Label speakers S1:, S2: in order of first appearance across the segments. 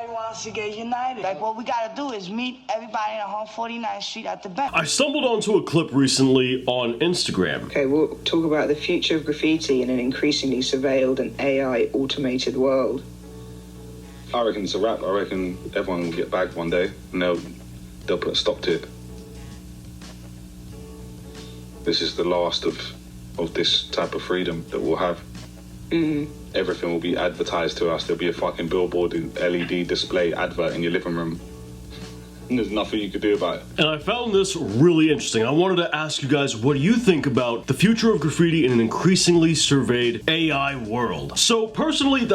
S1: everybody wants to get united. Like, what we gotta do is meet everybody on 149th Street at the bank.
S2: I stumbled onto a clip recently on Instagram.
S3: Okay, we'll talk about the future of graffiti in an increasingly surveilled and AI automated world.
S4: I reckon it's a wrap. I reckon everyone will get bagged one day and they'll put a stop to it. This is the last of this type of freedom that we'll have. Everything will be advertised to us. There'll be a fucking billboard and LED display advert in your living room. And there's nothing you could do about it.
S2: And I found this really interesting. I wanted to ask you guys, what do you think about the future of graffiti in an increasingly surveyed AI world? So personally,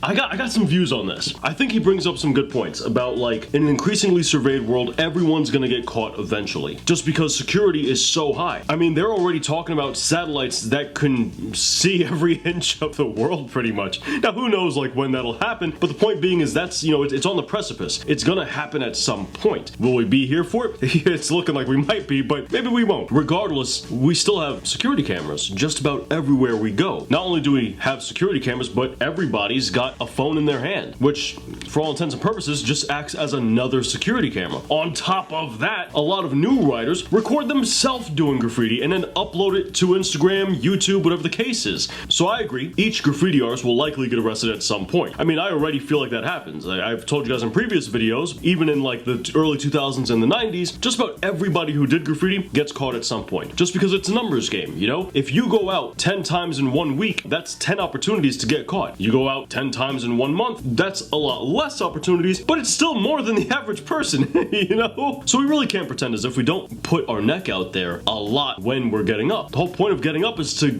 S2: I got some views on this. I think he brings up some good points about, like, in an increasingly surveyed world, everyone's gonna get caught eventually, just because security is so high. I mean, they're already talking about satellites that can see every inch of the world pretty much. Now, who knows, like, when that'll happen, but the point being is that's, you know, it's on the precipice. It's gonna happen at some point. Will we be here for it? It's looking like we might be, but maybe we won't. Regardless, we still have security cameras just about everywhere we go. Not only do we have security cameras, but everybody's got a phone in their hand, which for all intents and purposes just acts as another security camera. On top of that, a lot of new writers record themselves doing graffiti and then upload it to Instagram, YouTube, whatever the case is. So I agree, each graffiti artist will likely get arrested at some point. I mean, I already feel like that happens. I've told you guys in previous videos, even in like the early 2000s and the 90s, just about everybody who did graffiti gets caught at some point. Just because it's a numbers game, you know? If you go out 10 times in 1 week, that's 10 opportunities to get caught. You go out 10 times in 1 month, that's a lot less opportunities, but it's still more than the average person, you know? So we really can't pretend as if we don't put our neck out there a lot when we're getting up. The whole point of getting up is to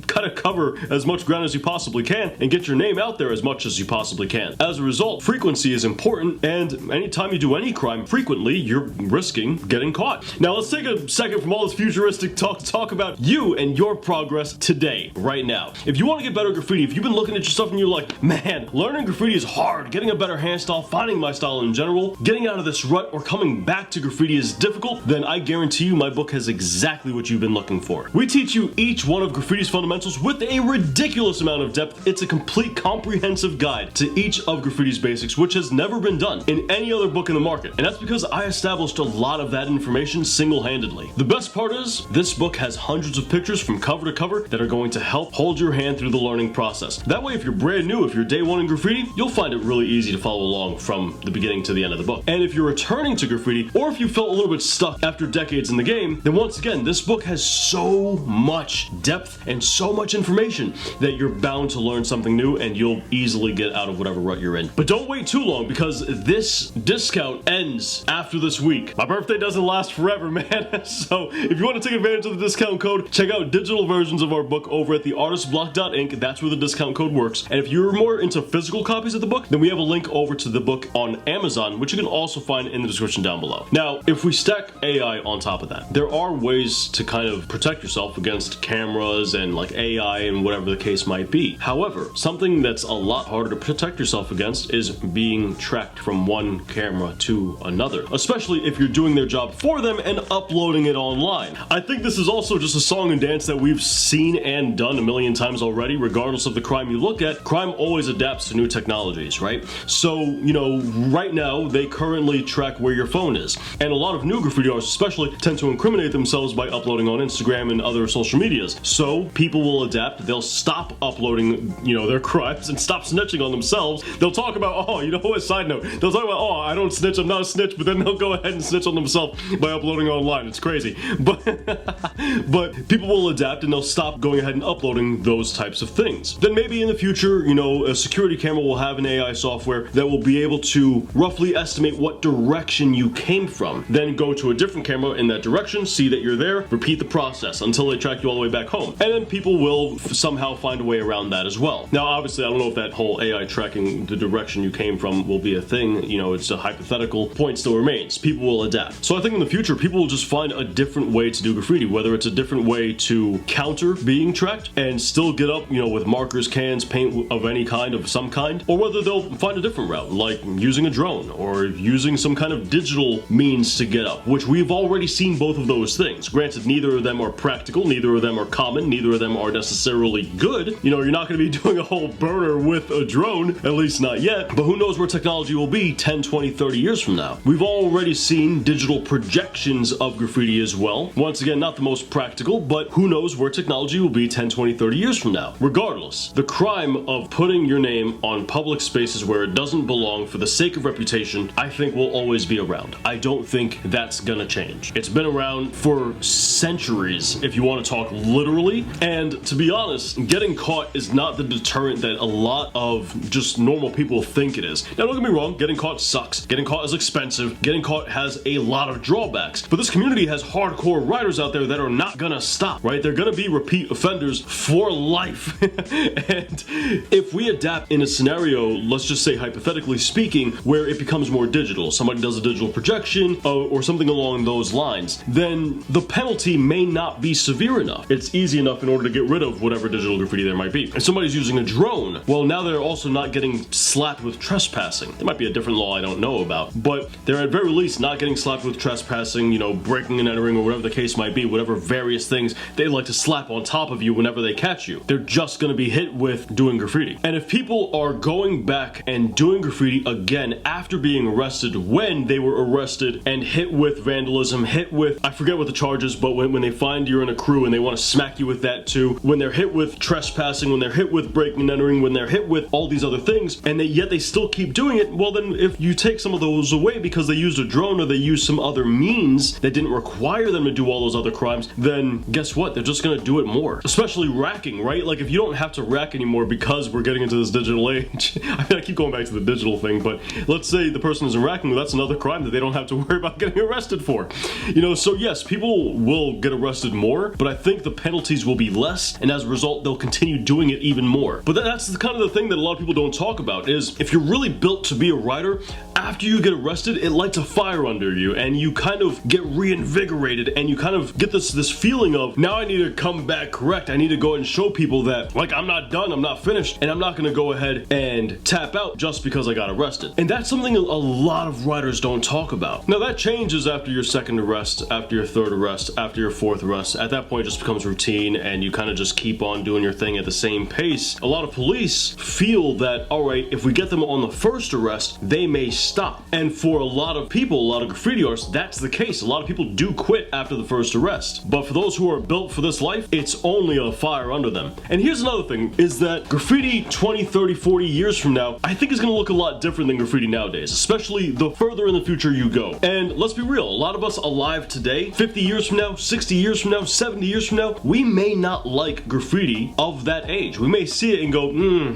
S2: kind of cover as much ground as you possibly can and get your name out there as much as you possibly can. As a result, frequency is important, and anytime you do any crime frequently, you're risking getting caught. Now let's take a second from all this futuristic talk to talk about you and your progress today, right now. If you want to get better at graffiti, if you've been looking at your stuff and you're like, man, learning graffiti is hard, getting a better hand style, finding my style in general, getting out of this rut, or coming back to graffiti is difficult, then I guarantee you my book has exactly what you've been looking for. We teach you each one of graffiti's fundamentals with a ridiculous amount of depth. It's a complete comprehensive guide to each of graffiti's basics, which has never been done in any other book in the market. And that's because I established a lot of that information single-handedly. The best part is, this book has hundreds of pictures from cover to cover that are going to help hold your hand through the learning process. That way, if you're brand new, if you're day one in graffiti, you'll find it really easy to follow along from the beginning to the end of the book. And if you're returning to graffiti, or if you felt a little bit stuck after decades in the game, then once again, this book has so much depth and so much information that you're bound to learn something new and you'll easily get out of whatever rut you're in. But don't wait too long, because this discount ends after this week. My birthday doesn't last forever, man. So if you want to take advantage of the discount code, check out digital versions of our book over at theartistblock.inc. That's where the discount code works. And if you're more into physical copies of the book, then we have a link over to the book on Amazon, which you can also find in the description down below. Now, if we stack AI on top of that, there are ways to kind of protect yourself against cameras and like AI and whatever the case might be. However, something that's a lot harder to protect yourself against is being tracked from one camera to another, especially if you're doing their job for them and uploading it online. I think this is also just a song and dance that we've seen and done a million times already. Regardless of the crime you look at, crime always adapts to new technologies, right? So, you know, right now they currently track where your phone is, and a lot of new graffiti artists especially tend to incriminate themselves by uploading on Instagram and other social medias. So people will adapt. They'll stop uploading, you know, their crimes and stop snitching on themselves. They'll talk about, oh, you know what, side note, they'll talk about, oh, I don't snitch, I'm not a snitch, but then they'll go ahead and snitch on themselves by uploading online. It's crazy. But people will adapt and they'll stop going ahead and uploading those types of things. Then maybe in the future, you know, a security camera will have an AI software that will be able to roughly estimate what direction you came from. Then go to a different camera in that direction, see that you're there, repeat the process until they track you all the way back home. And then people will somehow find a way around that as well. Now, obviously, I don't know if that whole AI tracking the direction you came from will be a thing. You know, it's a hypothetical. Point point still remains. People will adapt. So I think in the future, people will just find a different way to do graffiti, whether it's a different way to counter being tracked and still get up, you know, with markers, cans, paint of any kind, of some kind, or whether they'll find a different route, like using a drone or using some kind of digital means to get up, which we've already seen both of those things. Granted, neither of them are practical, neither of them are common, neither of them are necessarily good. You know, you're not going to be doing a whole burner with a drone, at least not yet, but who knows where technology will be 10, 20, 30 years from now. We've already seen digital projections of graffiti as well. Once again, not the most practical, but who knows where technology will be 10, 20, 30 years from now. Regardless, the crime of putting your name on public spaces where it doesn't belong for the sake of reputation, I think will always be around. I don't think that's gonna change. It's been around for centuries, if you want to talk literally, and to be honest, getting caught is not the deterrent that a lot of just normal people think it is. Now don't get me wrong, getting caught sucks. Getting caught is expensive. Getting caught has a lot of drawbacks. But this community has hardcore riders out there that are not gonna stop, right? They're gonna be repeat offenders for life. And if we adapt in a scenario, let's just say hypothetically speaking, where it becomes more digital, somebody does a digital projection or something along those lines, then the penalty may not be severe enough. It's easy enough in order to get rid of whatever digital graffiti there might be. If somebody's using a drone, well, now they're also not getting slapped with trespassing. There might be a different law I don't know about, but they're at very least not getting slapped with trespassing, you know, breaking and entering, or whatever the case might be, whatever various things they like to slap on top of you whenever they catch you. They're just gonna be hit with doing graffiti. And if people are going back and doing graffiti again after being arrested when they were arrested and hit with vandalism, hit with, I forget what the charge is, but when they find you're in a crew and they want to smack you with that too, when they're hit with trespassing, when they're hit with breaking and entering, when they're hit with all these other things, and yet they still keep doing it, well then if you take some of those away because they used a drone or they used some other means that didn't require them to do all those other crimes, then guess what? They're just gonna do it more. Especially racking, right? Like if you don't have to rack anymore because we're getting into this digital age, I mean I keep going back to the digital thing, but let's say the person isn't racking, well, that's another crime that they don't have to worry about getting arrested for. You know, so yes, people will get arrested more, but I think the penalties will be less, and as a result, they'll continue doing it even more. But that's the kind of the thing that a lot of people don't talk about, is if you're really built to be a rider, after you get arrested, it lights a fire under you, and you kind of get reinvigorated, and you kind of get this feeling of, now I need to come back correct. I need to go ahead and show people that, like, I'm not done, I'm not finished, and I'm not gonna go ahead and tap out just because I got arrested. And that's something a lot of riders don't talk about. Now that changes after your second arrest, after your third arrest, after your fourth arrest. At that point it just becomes routine and you kind of just keep on doing your thing at the same pace. A lot of police feel that, alright, if we get them on the first arrest, they may stop. And for a lot of people, a lot of graffiti artists, that's the case. A lot of people do quit after the first arrest. But for those who are built for this life, it's only a fire under them. And here's another thing, is that graffiti 20, 30, 40 years from now, I think is going to look a lot different than graffiti nowadays, especially the further in the future you go. And let's be real, a lot of us alive today, 50 years from now, 60 years from now, 70 years from now, we may not like graffiti of that age. We may see it and go,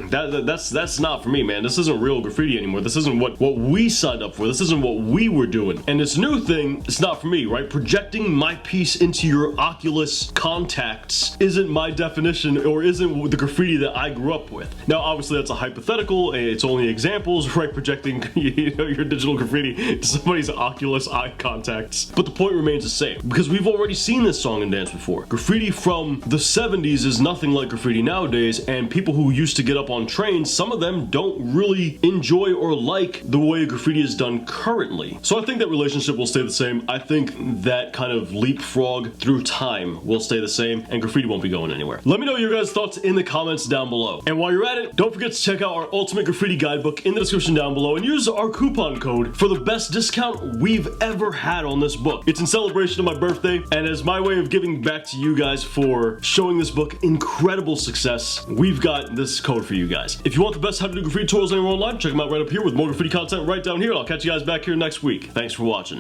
S2: that's not for me, man. This isn't real graffiti anymore. This isn't what we signed up for. This isn't what we were doing. And this new thing, it's not for me, right? Projecting my piece into your Oculus contacts isn't my definition, or isn't the graffiti that I grew up with. Now, obviously that's a hypothetical, it's only examples, right? Projecting your digital graffiti to somebody's Oculus eye contacts. But the point remains the same, because we've already seen this song and dance before. Graffiti from the 70s is nothing like graffiti nowadays, and people who used to get up on trains, some of them don't really enjoy or like the way graffiti is done currently. So I think that relationship will stay the same. I think that kind of leapfrog through time will stay the same, and graffiti won't be going anywhere. Let me know your guys' thoughts in the comments down below. And while you're at it, don't forget to check out our Ultimate Graffiti Guidebook in the description down below and use our coupon code for the best discount we've ever had on this book. It's in celebration of my birthday, and as my way of giving back to you guys for showing this book incredible success, we've got this code for you guys. If you want the best how to do graffiti tutorials anywhere online, check them out right up here with more graffiti content right down here. I'll catch you guys back here next week. Thanks for watching.